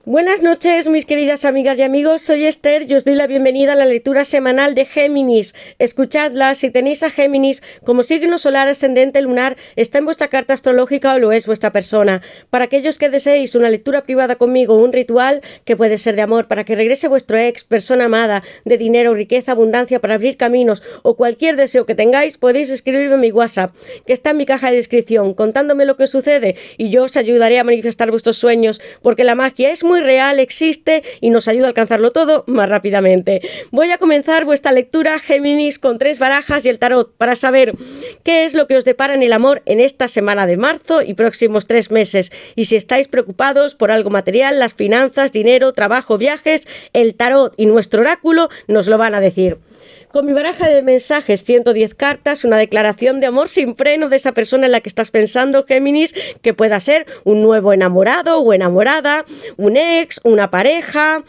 Buenas noches, mis queridas amigas y amigos, soy Esther y os doy la bienvenida a la lectura semanal de Géminis. Escuchadla, si tenéis a Géminis como signo solar, ascendente, lunar, está en vuestra carta astrológica o lo es vuestra persona. Para aquellos que deseéis una lectura privada conmigo, un ritual que puede ser de amor, para que regrese vuestro ex, persona amada, de dinero, riqueza, abundancia, para abrir caminos o cualquier deseo que tengáis, podéis escribirme en mi WhatsApp, que está en mi caja de descripción, contándome lo que sucede y yo os ayudaré a manifestar vuestros sueños, porque la magia es muy real, existe y nos ayuda a alcanzarlo todo más rápidamente. Voy a comenzar vuestra lectura, Géminis, con 3 barajas y el tarot para saber qué es lo que os depara en el amor en esta semana de marzo y próximos 3 meses. Y si estáis preocupados por algo material, las finanzas, dinero, trabajo, viajes, el tarot y nuestro oráculo nos lo van a decir. Con mi baraja de mensajes, 110 cartas, una declaración de amor sin freno de esa persona en la que estás pensando, Géminis, que pueda ser un nuevo enamorado o enamorada, un ex, una pareja,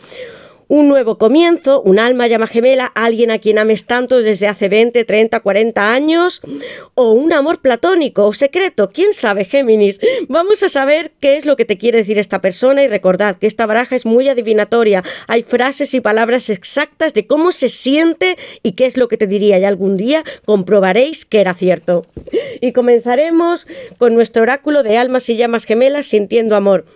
un nuevo comienzo, un alma llama gemela, alguien a quien ames tanto desde hace 20, 30, 40 años, o un amor platónico o secreto, quién sabe, Géminis. Vamos a saber qué es lo que te quiere decir esta persona y recordad que esta baraja es muy adivinatoria. Hay frases y palabras exactas de cómo se siente y qué es lo que te diría y algún día comprobaréis que era cierto. Y comenzaremos con nuestro oráculo de almas y llamas gemelas sintiendo amor.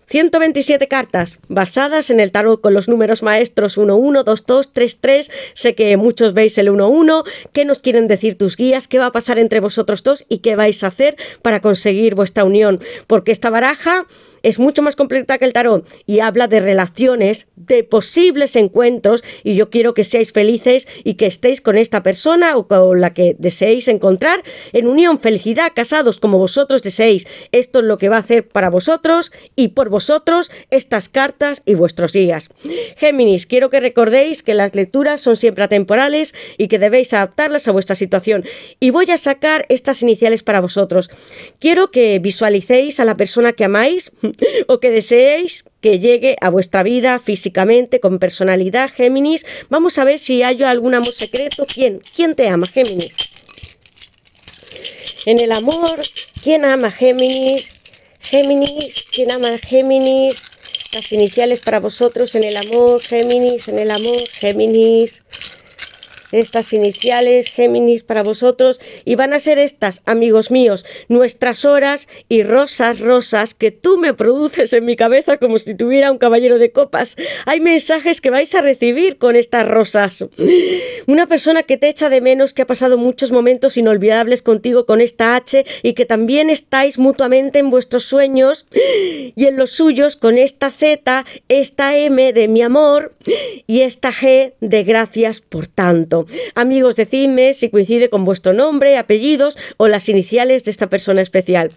127 cartas basadas en el tarot con los números maestros 11, 22, 33. Sé que muchos veis el 11. ¿Qué nos quieren decir tus guías? ¿Qué va a pasar entre vosotros dos? ¿Y qué vais a hacer para conseguir vuestra unión? Porque esta baraja es mucho más completa que el tarot y habla de relaciones, de posibles encuentros, y yo quiero que seáis felices y que estéis con esta persona o con la que deseéis encontrar en unión, felicidad, casados como vosotros deseéis. Esto es lo que va a hacer para vosotros y por vosotros estas cartas y vuestros guías. Géminis, quiero que recordéis que las lecturas son siempre atemporales y que debéis adaptarlas a vuestra situación. Y voy a sacar estas iniciales para vosotros. Quiero que visualicéis a la persona que amáis o que deseéis que llegue a vuestra vida físicamente, con personalidad, Géminis. Vamos a ver si hay algún amor secreto. ¿Quién te ama, Géminis? En el amor, ¿quién ama, Géminis? Géminis, ¿quién ama a Géminis? Las iniciales para vosotros en el amor, Géminis, en el amor, Géminis. Estas iniciales, Géminis, para vosotros, y van a ser estas, amigos míos, nuestras horas y rosas que tú me produces en mi cabeza como si tuviera un caballero de copas. Hay mensajes que vais a recibir con estas rosas. Una persona que te echa de menos, que ha pasado muchos momentos inolvidables contigo con esta H y que también estáis mutuamente en vuestros sueños y en los suyos con esta Z, esta M de mi amor y esta G de gracias por tanto. Amigos, decidme si coincide con vuestro nombre, apellidos o las iniciales de esta persona especial.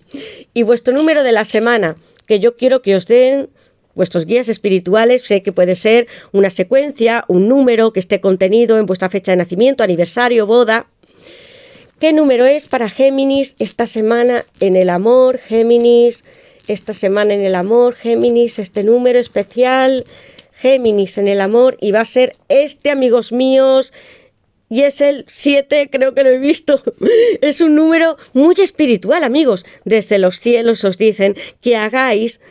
Y vuestro número de la semana, que yo quiero que os den vuestros guías espirituales. Sé que puede ser una secuencia, un número que esté contenido en vuestra fecha de nacimiento, aniversario, boda. ¿Qué número es para Géminis esta semana en el amor, Géminis? Esta semana en el amor, Géminis, este número especial, Géminis en el amor, y va a ser este, amigos míos. Y es el 7, creo que lo he visto. Es un número muy espiritual, amigos. Desde los cielos os dicen que hagáis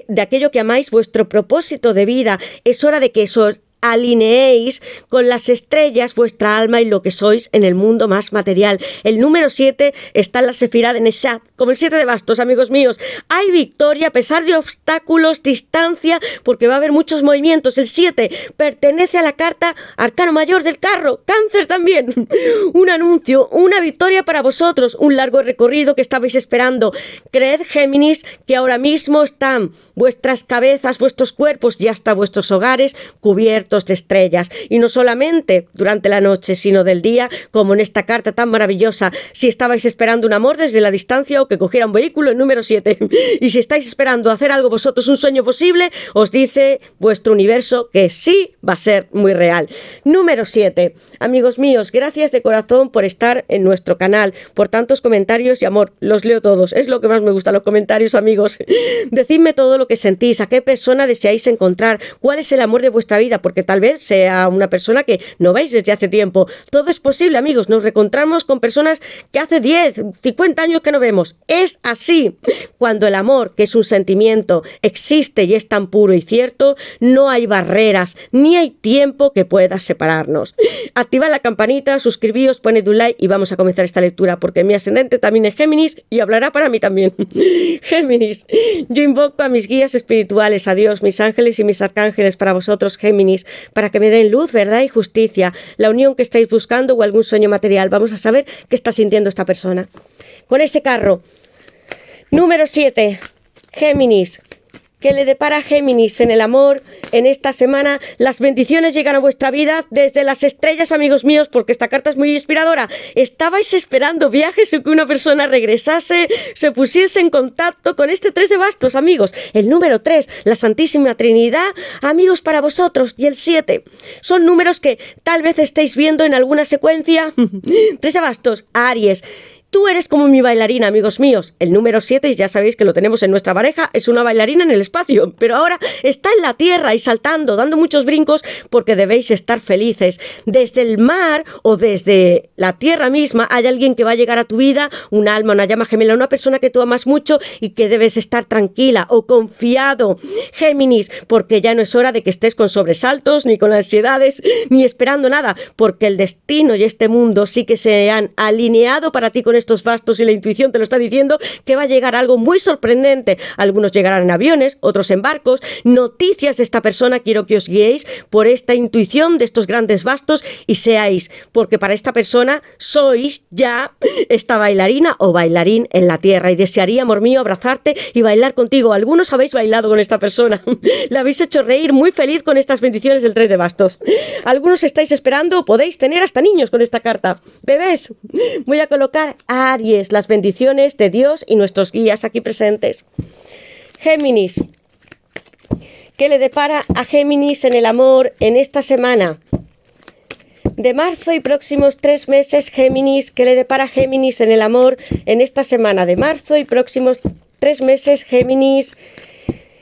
de aquello que amáis vuestro propósito de vida. Es hora de que os alineéis con las estrellas, vuestra alma y lo que sois en el mundo más material. El número 7 está en la Sefirá de Neshat, como el 7 de bastos, amigos míos. Hay victoria a pesar de obstáculos, distancia, porque va a haber muchos movimientos. El 7 pertenece a la carta Arcano Mayor del Carro, Cáncer también. Un anuncio, una victoria para vosotros, un largo recorrido que estabais esperando. Creed, Géminis, que ahora mismo están vuestras cabezas, vuestros cuerpos y hasta vuestros hogares cubiertos de estrellas, y no solamente durante la noche, sino del día, como en esta carta tan maravillosa. Si estabais esperando un amor desde la distancia o que cogiera un vehículo, el número 7, y si estáis esperando hacer algo vosotros, un sueño posible, os dice vuestro universo que sí va a ser muy real. Número 7, amigos míos, gracias de corazón por estar en nuestro canal, por tantos comentarios y amor. Los leo todos, es lo que más me gusta, los comentarios, amigos. Decidme todo lo que sentís, a qué persona deseáis encontrar, cuál es el amor de vuestra vida, porque porque tal vez sea una persona que no veis desde hace tiempo. Todo es posible, amigos. Nos reencontramos con personas que hace 10, 50 años que no vemos. Es así. Cuando el amor, que es un sentimiento, existe y es tan puro y cierto, no hay barreras, ni hay tiempo que pueda separarnos. Activad la campanita, suscribíos, poned un like y vamos a comenzar esta lectura, porque mi ascendente también es Géminis y hablará para mí también. Géminis, yo invoco a mis guías espirituales, a Dios, mis ángeles y mis arcángeles para vosotros, Géminis, para que me den luz, verdad y justicia, la unión que estáis buscando o algún sueño material. Vamos a saber qué está sintiendo esta persona. Con ese carro. Número 7. Géminis. ¿Qué le depara a Géminis en el amor en esta semana? Las bendiciones llegan a vuestra vida desde las estrellas, amigos míos, porque esta carta es muy inspiradora. Estabais esperando viajes o que una persona regresase, se pusiese en contacto con este 3 de bastos, amigos. El número 3, la Santísima Trinidad, amigos, para vosotros. Y el 7, son números que tal vez estéis viendo en alguna secuencia. 3 de bastos, Aries. Tú eres como mi bailarina, amigos míos. El número 7, ya sabéis que lo tenemos en nuestra pareja, es una bailarina en el espacio, pero ahora está en la tierra y saltando, dando muchos brincos, porque debéis estar felices. Desde el mar o desde la tierra misma hay alguien que va a llegar a tu vida, un alma, una llama gemela, una persona que tú amas mucho y que debes estar tranquila o confiado. Géminis, porque ya no es hora de que estés con sobresaltos, ni con ansiedades, ni esperando nada, porque el destino y este mundo sí que se han alineado para ti con estos bastos y la intuición te lo está diciendo que va a llegar algo muy sorprendente. Algunos llegarán en aviones, otros en barcos. Noticias de esta persona, quiero que os guiéis por esta intuición de estos grandes bastos y seáis, porque para esta persona sois ya esta bailarina o bailarín en la tierra y desearía, amor mío, abrazarte y bailar contigo. Algunos habéis bailado con esta persona, la habéis hecho reír muy feliz con estas bendiciones del 3 de bastos. Algunos estáis esperando o podéis tener hasta niños con esta carta. Bebés, voy a colocar Aries, las bendiciones de Dios y nuestros guías aquí presentes. Géminis, ¿qué le depara a Géminis en el amor en esta semana? De marzo y próximos 3 meses, Géminis, ¿qué le depara a Géminis en el amor en esta semana? De marzo y próximos 3 meses, Géminis,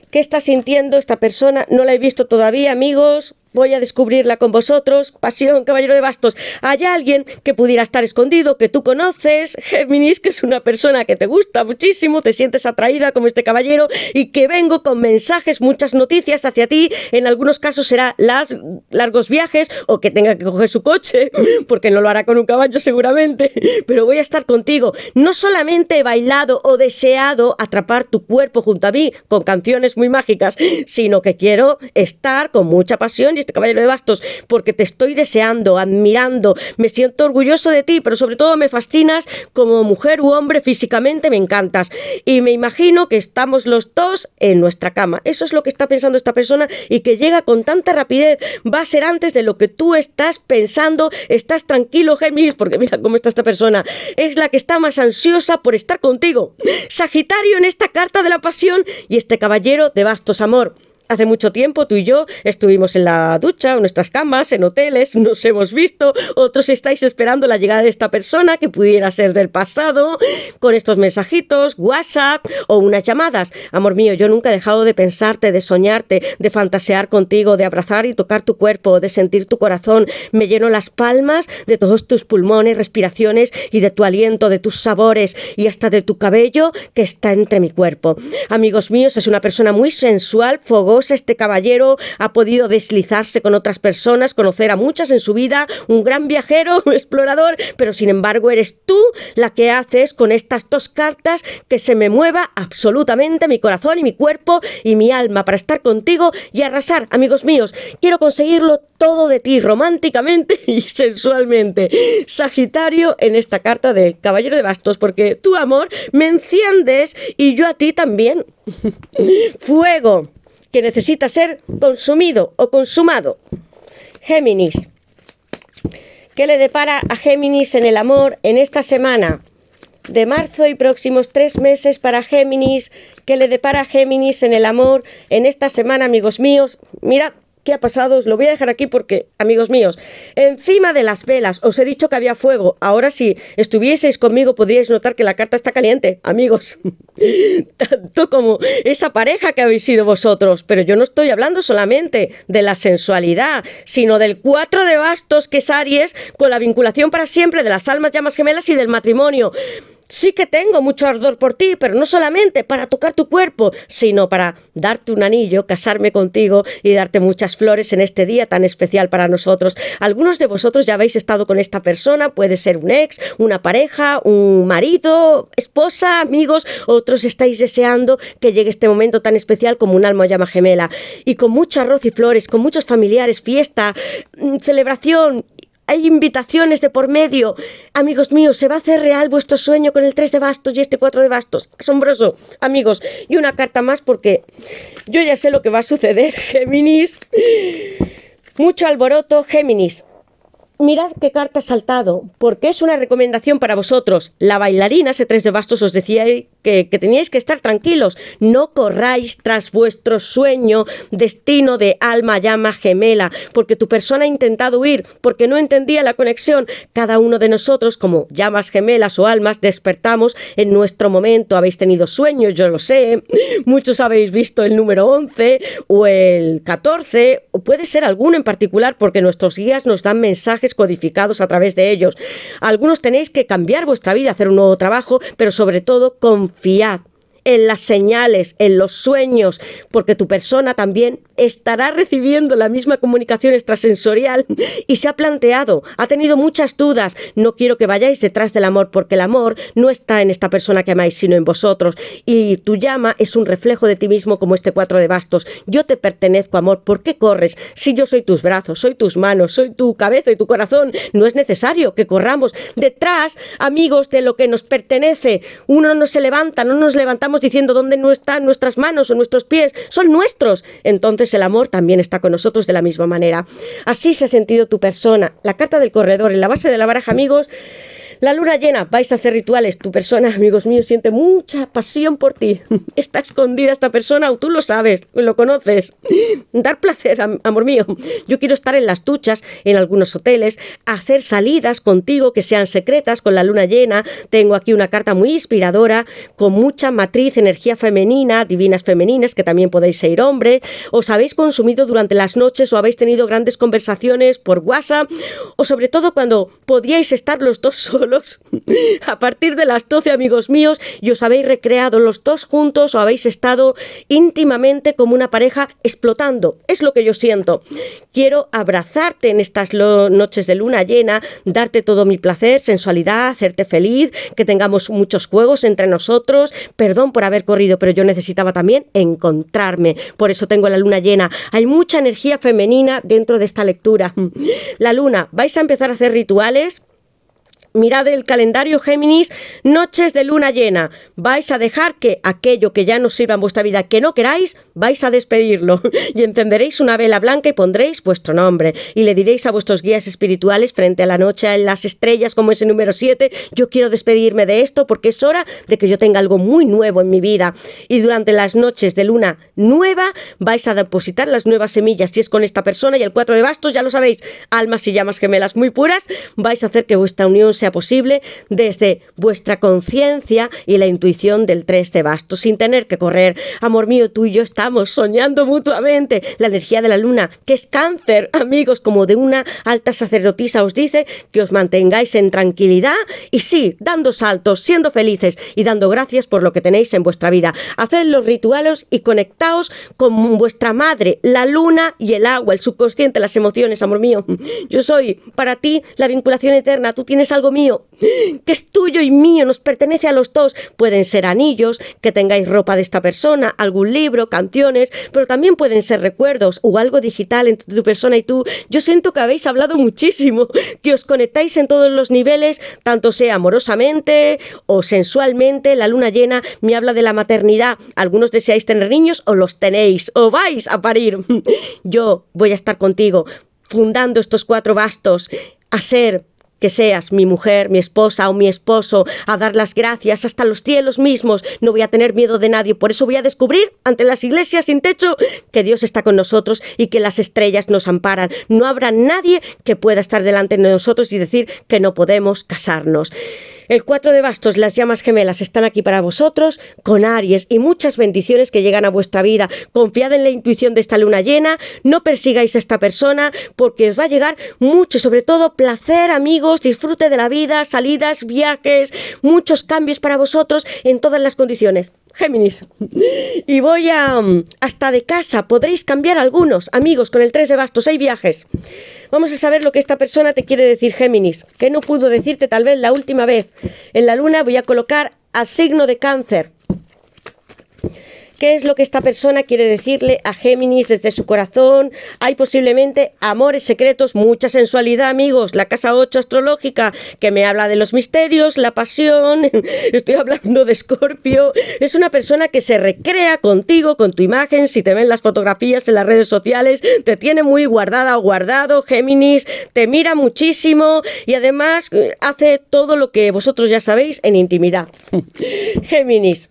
¿qué está sintiendo esta persona? No la he visto todavía, amigos. Voy a descubrirla con vosotros. Pasión, caballero de bastos. Hay alguien que pudiera estar escondido, que tú conoces, Géminis, que es una persona que te gusta muchísimo, te sientes atraída como este caballero y que vengo con mensajes, muchas noticias hacia ti. En algunos casos será largos viajes o que tenga que coger su coche, porque no lo hará con un caballo seguramente, pero voy a estar contigo. No solamente he bailado o deseado atrapar tu cuerpo junto a mí con canciones muy mágicas, sino que quiero estar con mucha pasión este caballero de bastos, porque te estoy deseando, admirando, me siento orgulloso de ti, pero sobre todo me fascinas como mujer u hombre, físicamente me encantas y me imagino que estamos los dos en nuestra cama. Eso es lo que está pensando esta persona y que llega con tanta rapidez. Va a ser antes de lo que tú estás pensando. Estás tranquilo, Géminis, porque mira cómo está esta persona, es la que está más ansiosa por estar contigo. Sagitario en esta carta de la pasión y este caballero de bastos, amor. Hace mucho tiempo tú y yo estuvimos en la ducha, en nuestras camas, en hoteles, nos hemos visto, otros estáis esperando la llegada de esta persona que pudiera ser del pasado, con estos mensajitos, WhatsApp o unas llamadas. Amor mío, yo nunca he dejado de pensarte, de soñarte, de fantasear contigo, de abrazar y tocar tu cuerpo, de sentir tu corazón. Me lleno las palmas de todos tus pulmones, respiraciones y de tu aliento, de tus sabores y hasta de tu cabello que está entre mi cuerpo. Amigos míos, es una persona muy sensual, fogosa. Este caballero ha podido deslizarse con otras personas, conocer a muchas en su vida, un gran viajero, un explorador, pero sin embargo eres tú la que haces con estas 2 cartas que se me mueva absolutamente mi corazón y mi cuerpo y mi alma para estar contigo y arrasar, amigos míos. Quiero conseguirlo todo de ti, románticamente y sensualmente. Sagitario en esta carta del caballero de bastos, porque tu amor me enciendes y yo a ti también. Fuego, que necesita ser consumido o consumado. Géminis, ¿qué le depara a Géminis en el amor en esta semana? De marzo y próximos 3 meses para Géminis, ¿qué le depara a Géminis en el amor en esta semana, amigos míos? Mirad ¿Qué ha pasado? Os lo voy a dejar aquí porque, amigos míos, encima de las velas, os he dicho que había fuego. Ahora si estuvieseis conmigo podríais notar que la carta está caliente, amigos. Tanto como esa pareja que habéis sido vosotros. Pero yo no estoy hablando solamente de la sensualidad, sino del 4 de bastos, que es Aries, con la vinculación para siempre de las almas llamas gemelas y del matrimonio. Sí que tengo mucho ardor por ti, pero no solamente para tocar tu cuerpo, sino para darte un anillo, casarme contigo y darte muchas flores en este día tan especial para nosotros. Algunos de vosotros ya habéis estado con esta persona, puede ser un ex, una pareja, un marido, esposa, amigos, otros estáis deseando que llegue este momento tan especial como un alma llama gemela. Y con mucho arroz y flores, con muchos familiares, fiesta, celebración. Hay invitaciones de por medio. Amigos míos, se va a hacer real vuestro sueño con el 3 de bastos y este 4 de bastos. Asombroso, amigos. Y una carta más porque yo ya sé lo que va a suceder, Géminis. Mucho alboroto, Géminis. Mirad qué carta ha saltado, porque es una recomendación para vosotros. La bailarina, ese 3 de bastos, os decía que teníais que estar tranquilos. No corráis tras vuestro sueño, destino de alma llama gemela, porque tu persona ha intentado huir, porque no entendía la conexión. Cada uno de nosotros, como llamas gemelas o almas, despertamos en nuestro momento. Habéis tenido sueños, yo lo sé. Muchos habéis visto el número 11 o el 14, o puede ser alguno en particular, porque nuestros guías nos dan mensajes codificados a través de ellos. Algunos tenéis que cambiar vuestra vida, hacer un nuevo trabajo, pero sobre todo confiad en las señales, en los sueños, porque tu persona también estará recibiendo la misma comunicación extrasensorial y se ha planteado, ha tenido muchas dudas. No quiero que vayáis detrás del amor, porque el amor no está en esta persona que amáis, sino en vosotros, y tu llama es un reflejo de ti mismo, como este 4 de bastos. Yo te pertenezco, amor. ¿Por qué corres? Si yo soy tus brazos, soy tus manos, soy tu cabeza y tu corazón. No es necesario que corramos detrás, amigos, de lo que nos pertenece. Uno no se levanta, no nos levantamos diciendo dónde no están nuestras manos o nuestros pies, son nuestros. Entonces el amor también está con nosotros de la misma manera. Así se ha sentido tu persona. La carta del corredor en la base de la baraja, amigos. La luna llena, vais a hacer rituales. Tu persona, amigos míos, siente mucha pasión por ti. Está escondida esta persona, o tú lo sabes, lo conoces. Dar placer, amor mío. Yo quiero estar en las duchas, en algunos hoteles, hacer salidas contigo que sean secretas con la luna llena. Tengo aquí una carta muy inspiradora, con mucha matriz, energía femenina, divinas femeninas, que también podéis ser hombres. Os habéis consumido durante las noches o habéis tenido grandes conversaciones por WhatsApp, o sobre todo cuando podíais estar los dos solos. A partir de las 12, amigos míos, y os habéis recreado los dos juntos o habéis estado íntimamente como una pareja explotando. Es lo que yo siento. Quiero abrazarte en estas noches de luna llena, darte todo mi placer, sensualidad, hacerte feliz, que tengamos muchos juegos entre nosotros. Perdón por haber corrido, pero yo necesitaba también encontrarme. Por eso tengo la luna llena. Hay mucha energía femenina dentro de esta lectura. La luna, vais a empezar a hacer rituales. Mirad el calendario, Géminis, noches de luna llena. Vais a dejar que aquello que ya no sirva en vuestra vida, que no queráis, vais a despedirlo. Y encenderéis una vela blanca y pondréis vuestro nombre. Y le diréis a vuestros guías espirituales frente a la noche, en las estrellas, como ese número 7, yo quiero despedirme de esto porque es hora de que yo tenga algo muy nuevo en mi vida. Y durante las noches de luna nueva vais a depositar las nuevas semillas, si es con esta persona. Y el 4 de bastos, ya lo sabéis, almas y llamas gemelas muy puras, vais a hacer que vuestra unión sea posible desde vuestra conciencia y la intuición del 3 de bastos, sin tener que correr. Amor mío, tú y yo estamos soñando mutuamente. La energía de la luna, que es Cáncer, amigos, como de una alta sacerdotisa, os dice que os mantengáis en tranquilidad y sí, dando saltos, siendo felices y dando gracias por lo que tenéis en vuestra vida. Haced los rituales y conectaos con vuestra madre, la luna y el agua, el subconsciente, las emociones, amor mío. Yo soy para ti la vinculación eterna. Tú tienes algo mío que es tuyo y mío, nos pertenece a los dos. Pueden ser anillos, que tengáis ropa de esta persona, algún libro, canciones, pero también pueden ser recuerdos o algo digital entre tu persona y tú. Yo siento que habéis hablado muchísimo, que os conectáis en todos los niveles, tanto sea amorosamente o sensualmente. La luna llena me habla de la maternidad. Algunos deseáis tener niños o los tenéis o vais a parir. Yo voy a estar contigo fundando estos 4 bastos, a ser que seas mi mujer, mi esposa o mi esposo, a dar las gracias hasta los cielos mismos. No voy a tener miedo de nadie, por eso voy a descubrir ante las iglesias sin techo que Dios está con nosotros y que las estrellas nos amparan. No habrá nadie que pueda estar delante de nosotros y decir que no podemos casarnos. El 4 de bastos, las llamas gemelas están aquí para vosotros, con Aries y muchas bendiciones que llegan a vuestra vida. Confiad en la intuición de esta luna llena, no persigáis a esta persona porque os va a llegar mucho, sobre todo placer, amigos, disfrute de la vida, salidas, viajes, muchos cambios para vosotros en todas las condiciones. Géminis. Y voy hasta de casa, podréis cambiar algunos, amigos, con el 3 de bastos, hay viajes. Vamos a saber lo que esta persona te quiere decir, Géminis, que no pudo decirte tal vez la última vez. En la luna voy a colocar al signo de Cáncer. ¿Qué es lo que esta persona quiere decirle a Géminis desde su corazón? Hay posiblemente amores secretos, mucha sensualidad, amigos. La casa 8 astrológica, que me habla de los misterios, la pasión. Estoy hablando de Escorpio. Es una persona que se recrea contigo, con tu imagen. Si te ven las fotografías en las redes sociales, te tiene muy guardada o guardado, Géminis. Te mira muchísimo y además hace todo lo que vosotros ya sabéis en intimidad. Géminis.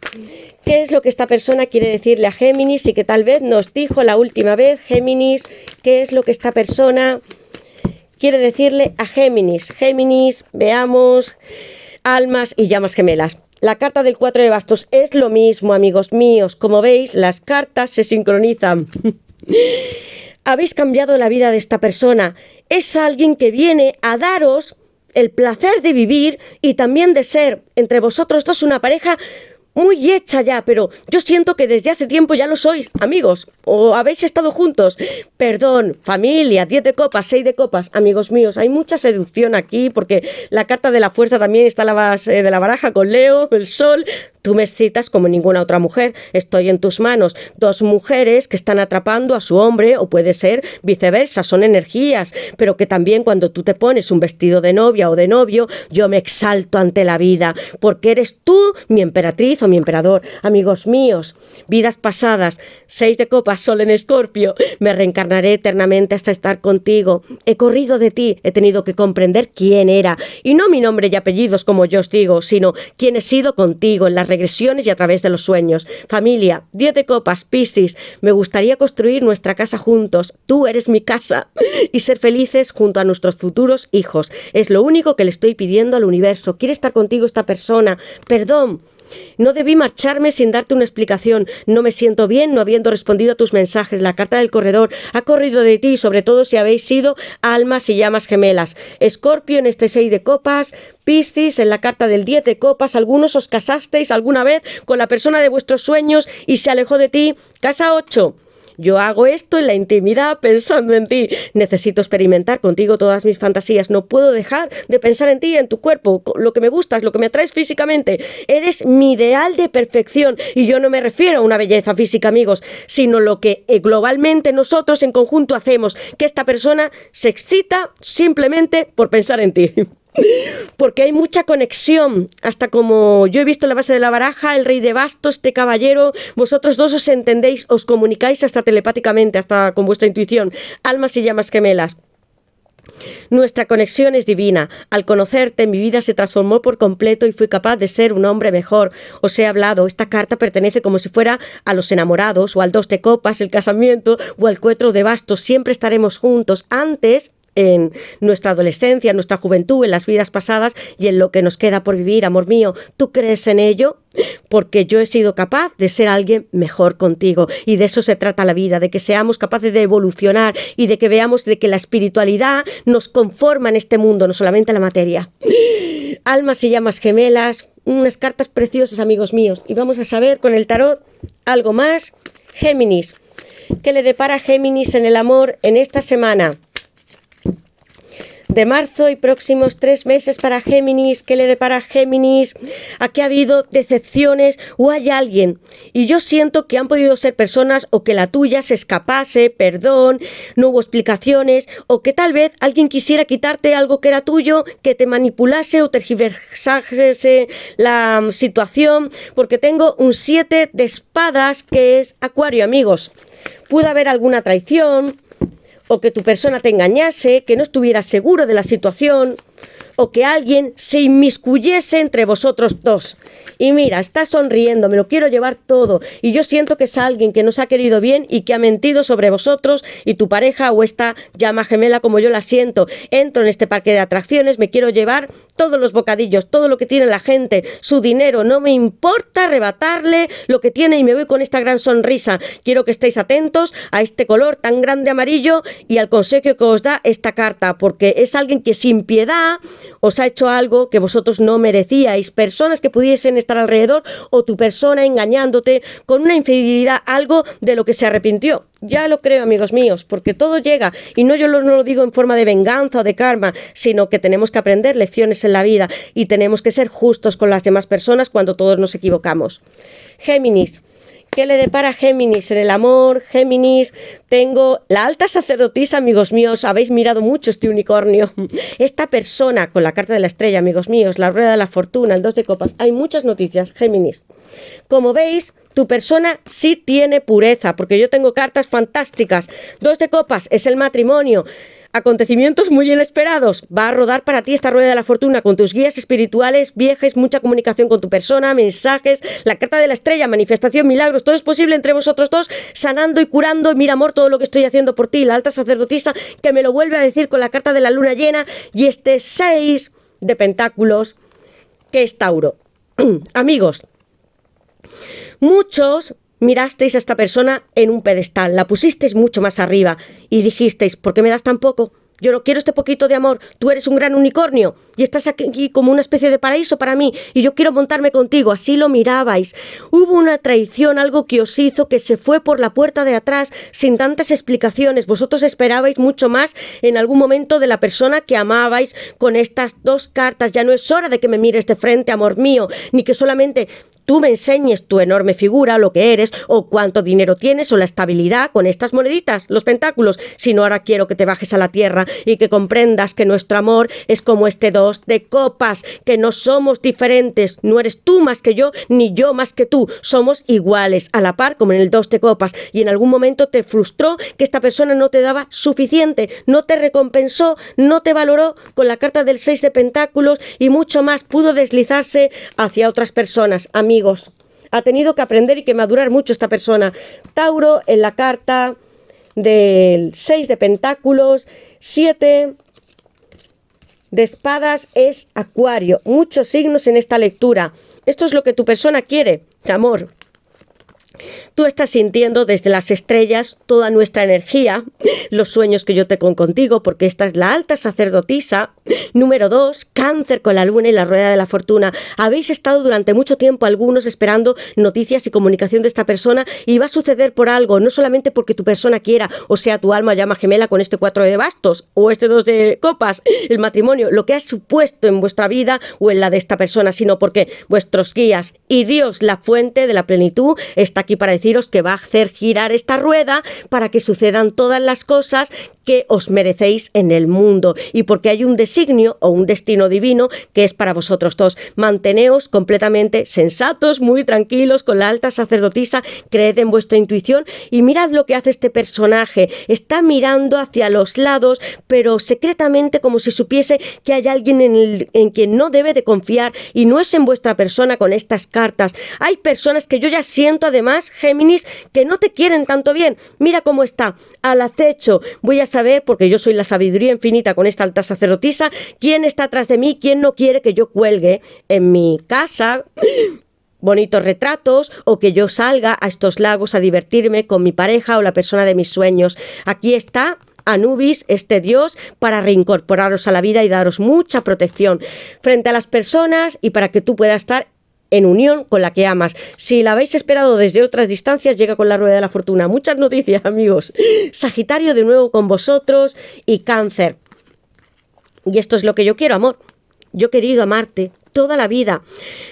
¿Qué es lo que esta persona quiere decirle a Géminis y que tal vez nos dijo la última vez, Géminis? ¿Qué es lo que esta persona quiere decirle a Géminis? Géminis, veamos, almas y llamas gemelas. La carta del 4 de bastos es lo mismo, amigos míos. Como veis, las cartas se sincronizan. Habéis cambiado la vida de esta persona. Es alguien que viene a daros el placer de vivir y también de ser entre vosotros dos una pareja muy hecha ya, pero yo siento que desde hace tiempo ya lo sois, amigos, o habéis estado juntos. Perdón, familia, 10 de copas, 6 de copas, amigos míos, hay mucha seducción aquí porque la carta de la fuerza también está a la base de la baraja con Leo, el sol. Tú me excitas como ninguna otra mujer, estoy en tus manos. Dos mujeres que están atrapando a su hombre, o puede ser viceversa, son energías, pero que también cuando tú te pones un vestido de novia o de novio, yo me exalto ante la vida, porque eres tú mi emperatriz o mi emperador. Amigos míos, vidas pasadas, 6 de copas, sol en Escorpio, me reencarnaré eternamente hasta estar contigo. He corrido de ti, he tenido que comprender quién era, y no mi nombre y apellidos como yo os digo, sino quién he sido contigo en las regresiones y a través de los sueños. Familia, 10 de copas, Piscis, me gustaría construir nuestra casa juntos. Tú eres mi casa y ser felices junto a nuestros futuros hijos. Es lo único que le estoy pidiendo al universo. Quiere estar contigo esta persona. Perdón. No debí marcharme sin darte una explicación. No me siento bien no habiendo respondido a tus mensajes. La carta del corredor ha corrido de ti, sobre todo si habéis sido almas y llamas gemelas. Escorpio en este 6 de copas, Piscis en la carta del 10 de copas. Algunos os casasteis alguna vez con la persona de vuestros sueños y se alejó de ti. Casa 8. Yo hago esto en la intimidad pensando en ti. Necesito experimentar contigo todas mis fantasías. No puedo dejar de pensar en ti, en tu cuerpo, lo que me gustas, lo que me atraes físicamente. Eres mi ideal de perfección. Y yo no me refiero a una belleza física, amigos, sino lo que globalmente nosotros en conjunto hacemos. Que esta persona se excita simplemente por pensar en ti. Porque hay mucha conexión, hasta como yo he visto en la base de la baraja, el rey de bastos, este caballero, vosotros dos os entendéis, os comunicáis hasta telepáticamente, hasta con vuestra intuición, almas y llamas gemelas. Nuestra conexión es divina. Al conocerte, mi vida se transformó por completo y fui capaz de ser un hombre mejor. Os he hablado, esta carta pertenece como si fuera a los enamorados, o al 2 de copas, el casamiento, o al 4 de bastos. Siempre estaremos juntos. Antes, en nuestra adolescencia, en nuestra juventud, en las vidas pasadas y en lo que nos queda por vivir, amor mío. ¿Tú crees en ello? Porque yo he sido capaz de ser alguien mejor contigo, y de eso se trata la vida, de que seamos capaces de evolucionar y de que veamos de que la espiritualidad nos conforma en este mundo, no solamente la materia. Almas y llamas gemelas, unas cartas preciosas, amigos míos, y vamos a saber con el tarot algo más. Géminis, ¿qué le depara a Géminis en el amor en esta semana de marzo y próximos 3 meses para Géminis? ¿Qué le depara a Géminis? Aquí ha habido decepciones o hay alguien, y yo siento que han podido ser personas o que la tuya se escapase, perdón, no hubo explicaciones, o que tal vez alguien quisiera quitarte algo que era tuyo, que te manipulase o tergiversase la situación, porque tengo un 7 de espadas que es Acuario, amigos. Pudo haber alguna traición, o que tu persona te engañase, que no estuvieras seguro de la situación, o que alguien se inmiscuyese entre vosotros dos. Y mira, está sonriendo, me lo quiero llevar todo. Y yo siento que es alguien que nos ha querido bien y que ha mentido sobre vosotros y tu pareja o esta llama gemela como yo la siento. Entro en este parque de atracciones, me quiero llevar todos los bocadillos, todo lo que tiene la gente, su dinero. No me importa arrebatarle lo que tiene y me voy con esta gran sonrisa. Quiero que estéis atentos a este color tan grande amarillo y al consejo que os da esta carta, porque es alguien que sin piedad os ha hecho algo que vosotros no merecíais. Personas que pudiesen estar alrededor o tu persona engañándote con una infidelidad, algo de lo que se arrepintió. Ya lo creo, amigos míos, porque todo llega, y no no lo digo en forma de venganza o de karma, sino que tenemos que aprender lecciones en la vida y tenemos que ser justos con las demás personas cuando todos nos equivocamos. Géminis. ¿Qué le depara a Géminis en el amor? Géminis, tengo la alta sacerdotisa, amigos míos. Habéis mirado mucho este unicornio. Esta persona con la carta de la estrella, amigos míos, la rueda de la fortuna, el 2 de copas. Hay muchas noticias, Géminis. Como veis, tu persona sí tiene pureza, porque yo tengo cartas fantásticas. 2 de copas es el matrimonio. Acontecimientos muy inesperados. Va a rodar para ti esta rueda de la fortuna con tus guías espirituales, viajes, mucha comunicación con tu persona, mensajes, la carta de la estrella, manifestación, milagros. Todo es posible entre vosotros dos, sanando y curando. Mira, amor, todo lo que estoy haciendo por ti. La alta sacerdotisa que me lo vuelve a decir con la carta de la luna llena y este 6 de pentáculos que es Tauro. Amigos, muchos mirasteis a esta persona en un pedestal, la pusisteis mucho más arriba y dijisteis, ¿por qué me das tan poco? Yo no quiero este poquito de amor, tú eres un gran unicornio y estás aquí como una especie de paraíso para mí y yo quiero montarme contigo, así lo mirabais. Hubo una traición, algo que os hizo que se fue por la puerta de atrás sin tantas explicaciones. Vosotros esperabais mucho más en algún momento de la persona que amabais con estas 2 cartas. Ya no es hora de que me mires de frente, amor mío, ni que solamente tú me enseñes tu enorme figura, lo que eres, o cuánto dinero tienes, o la estabilidad con estas moneditas, los pentáculos, sino ahora quiero que te bajes a la tierra y que comprendas que nuestro amor es como este 2 de copas, que no somos diferentes, no eres tú más que yo, ni yo más que tú, somos iguales, a la par como en el 2 de copas, y en algún momento te frustró que esta persona no te daba suficiente, no te recompensó, no te valoró con la carta del 6 de pentáculos y mucho más, pudo deslizarse hacia otras personas, amigos. Ha tenido que aprender y que madurar mucho esta persona. Tauro en la carta del 6 de pentáculos, 7 de espadas es Acuario. Muchos signos en esta lectura. Esto es lo que tu persona quiere, amor. Tú estás sintiendo desde las estrellas toda nuestra energía, los sueños que yo tengo contigo, porque esta es la alta sacerdotisa. Número 2, Cáncer con la luna y la rueda de la fortuna. Habéis estado durante mucho tiempo algunos esperando noticias y comunicación de esta persona y va a suceder por algo, no solamente porque tu persona quiera, o sea, tu alma llama gemela con este 4 de bastos o este 2 de copas, el matrimonio, lo que ha supuesto en vuestra vida o en la de esta persona, sino porque vuestros guías y Dios, la fuente de la plenitud, está aquí para deciros que va a hacer girar esta rueda para que sucedan todas las cosas que os merecéis en el mundo y porque hay un designio o un destino divino que es para vosotros dos. Manteneos completamente sensatos, muy tranquilos con la alta sacerdotisa, creed en vuestra intuición y mirad lo que hace este personaje. Está mirando hacia los lados, pero secretamente como si supiese que hay alguien en quien no debe de confiar y no es en vuestra persona con estas cartas. Hay personas que yo ya siento además, Géminis, que no te quieren tanto bien. Mira cómo está, al acecho. Voy a saber, porque yo soy la sabiduría infinita con esta alta sacerdotisa, quién está atrás de mí, quién no quiere que yo cuelgue en mi casa bonitos retratos o que yo salga a estos lagos a divertirme con mi pareja o la persona de mis sueños. Aquí está Anubis, este dios, para reincorporaros a la vida y daros mucha protección frente a las personas y para que tú puedas estar en unión con la que amas. Si la habéis esperado desde otras distancias, llega con la rueda de la fortuna. Muchas noticias, amigos. Sagitario de nuevo con vosotros y Cáncer. Y esto es lo que yo quiero, amor. Yo he querido amarte toda la vida.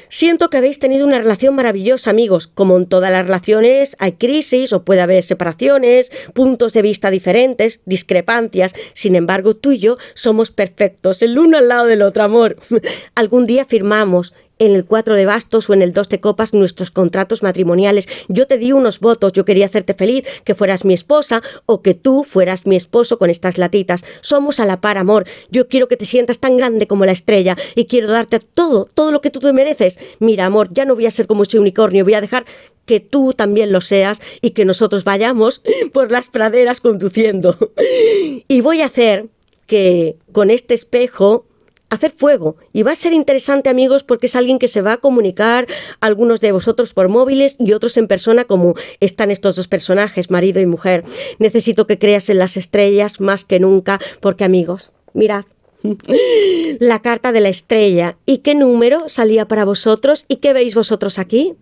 Siento que habéis tenido una relación maravillosa, amigos. Como en todas las relaciones hay crisis o puede haber separaciones, puntos de vista diferentes, discrepancias. Sin embargo, tú y yo somos perfectos, el uno al lado del otro, amor. Algún día firmamos en el 4 de bastos o en el 2 de copas nuestros contratos matrimoniales. Yo te di unos votos, yo quería hacerte feliz, que fueras mi esposa o que tú fueras mi esposo con estas latitas. Somos a la par, amor. Yo quiero que te sientas tan grande como la estrella y quiero darte todo lo que tú te mereces. Mira, amor, ya no voy a ser como ese unicornio, voy a dejar que tú también lo seas y que nosotros vayamos por las praderas conduciendo. Y voy a hacer que con este espejo hacer fuego, y va a ser interesante, amigos, porque es alguien que se va a comunicar, algunos de vosotros por móviles y otros en persona, como están estos dos personajes, marido y mujer. Necesito que creas en las estrellas más que nunca, porque, amigos, mirad la carta de la estrella. ¿Y qué número salía para vosotros? ¿Y qué veis vosotros aquí?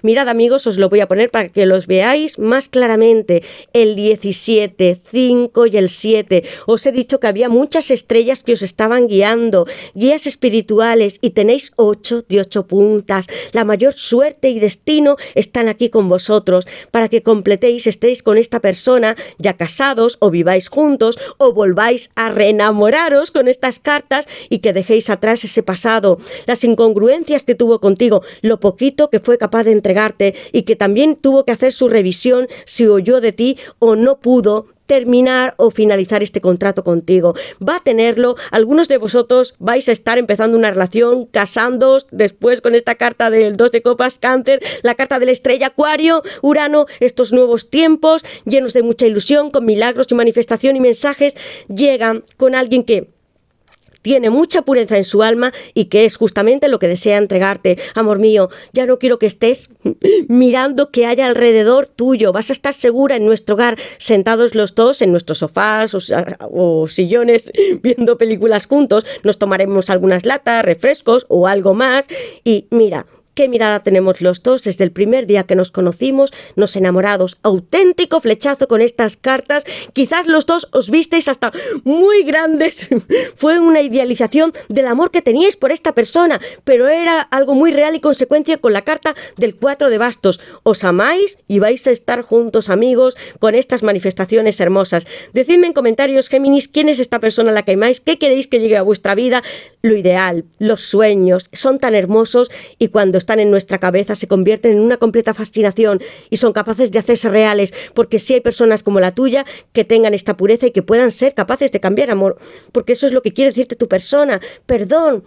Mirad, amigos, os lo voy a poner para que los veáis más claramente. El 17, 5 y el 7. Os he dicho que había muchas estrellas que os estaban guiando, guías espirituales, y tenéis 8 de 8 puntas. La mayor suerte y destino están aquí con vosotros para que completéis, estéis con esta persona ya casados o viváis juntos o volváis a reenamoraros con estas cartas y que dejéis atrás ese pasado, las incongruencias que tuvo contigo, lo poquito que fue capaz de entregarte y que también tuvo que hacer su revisión si huyó de ti o no pudo terminar o finalizar este contrato contigo. Va a tenerlo. Algunos de vosotros vais a estar empezando una relación, casándoos después con esta carta del 2 de copas, Cáncer, la carta de la estrella, Acuario, Urano, estos nuevos tiempos llenos de mucha ilusión, con milagros y manifestación y mensajes, llegan con alguien que tiene mucha pureza en su alma y que es justamente lo que desea entregarte. Amor mío, ya no quiero que estés mirando qué hay alrededor tuyo. Vas a estar segura en nuestro hogar, sentados los dos en nuestros sofás o sillones, viendo películas juntos. Nos tomaremos algunas latas, refrescos o algo más. Y mira, qué mirada tenemos los dos desde el primer día que nos conocimos, nos enamorados. Auténtico flechazo con estas cartas. Quizás los dos os visteis hasta muy grandes. Fue una idealización del amor que teníais por esta persona, pero era algo muy real y consecuencia con la carta del 4 de bastos. Os amáis y vais a estar juntos, amigos, con estas manifestaciones hermosas. Decidme en comentarios, Géminis, quién es esta persona a la que amáis, qué queréis que llegue a vuestra vida. Lo ideal, los sueños, son tan hermosos y cuando están en nuestra cabeza se convierten en una completa fascinación y son capaces de hacerse reales, porque si hay personas como la tuya que tengan esta pureza y que puedan ser capaces de cambiar, amor, porque eso es lo que quiere decirte tu persona. Perdón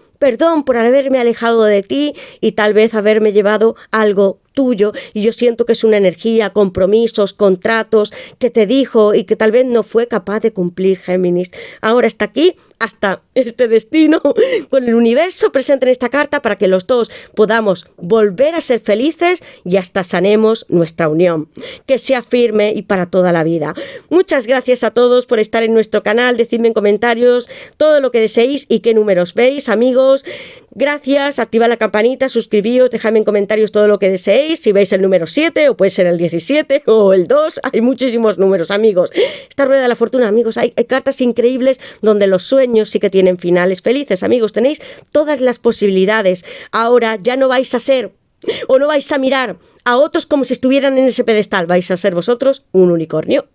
por haberme alejado de ti y tal vez haberme llevado algo tuyo, y yo siento que es una energía, compromisos, contratos que te dijo y que tal vez no fue capaz de cumplir, Géminis. Ahora está aquí, hasta este destino, con el universo presente en esta carta para que los dos podamos volver a ser felices y hasta sanemos nuestra unión. Que sea firme y para toda la vida. Muchas gracias a todos por estar en nuestro canal. Decidme en comentarios todo lo que deseéis y qué números veis, amigos. Gracias, activa la campanita, suscribíos, dejadme en comentarios todo lo que deseéis, si veis el número 7 o puede ser el 17 o el 2, hay muchísimos números, amigos. Esta rueda de la fortuna, amigos, hay cartas increíbles donde los sueños sí que tienen finales felices, amigos, tenéis todas las posibilidades. Ahora ya no vais a ser o no vais a mirar a otros como si estuvieran en ese pedestal, vais a ser vosotros un unicornio.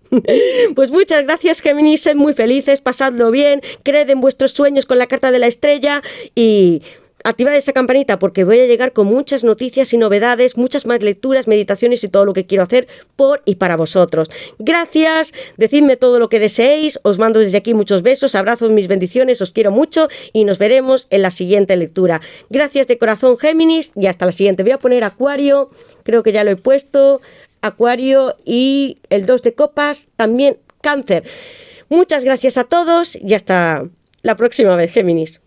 Pues muchas gracias, Géminis, sed muy felices, pasadlo bien, creed en vuestros sueños con la carta de la estrella y activad esa campanita porque voy a llegar con muchas noticias y novedades, muchas más lecturas, meditaciones y todo lo que quiero hacer por y para vosotros. Gracias, decidme todo lo que deseéis, os mando desde aquí muchos besos, abrazos, mis bendiciones, os quiero mucho y nos veremos en la siguiente lectura. Gracias de corazón, Géminis, y hasta la siguiente. Voy a poner Acuario, creo que ya lo he puesto, Acuario y el 2 de copas, también Cáncer. Muchas gracias a todos y hasta la próxima vez, Géminis.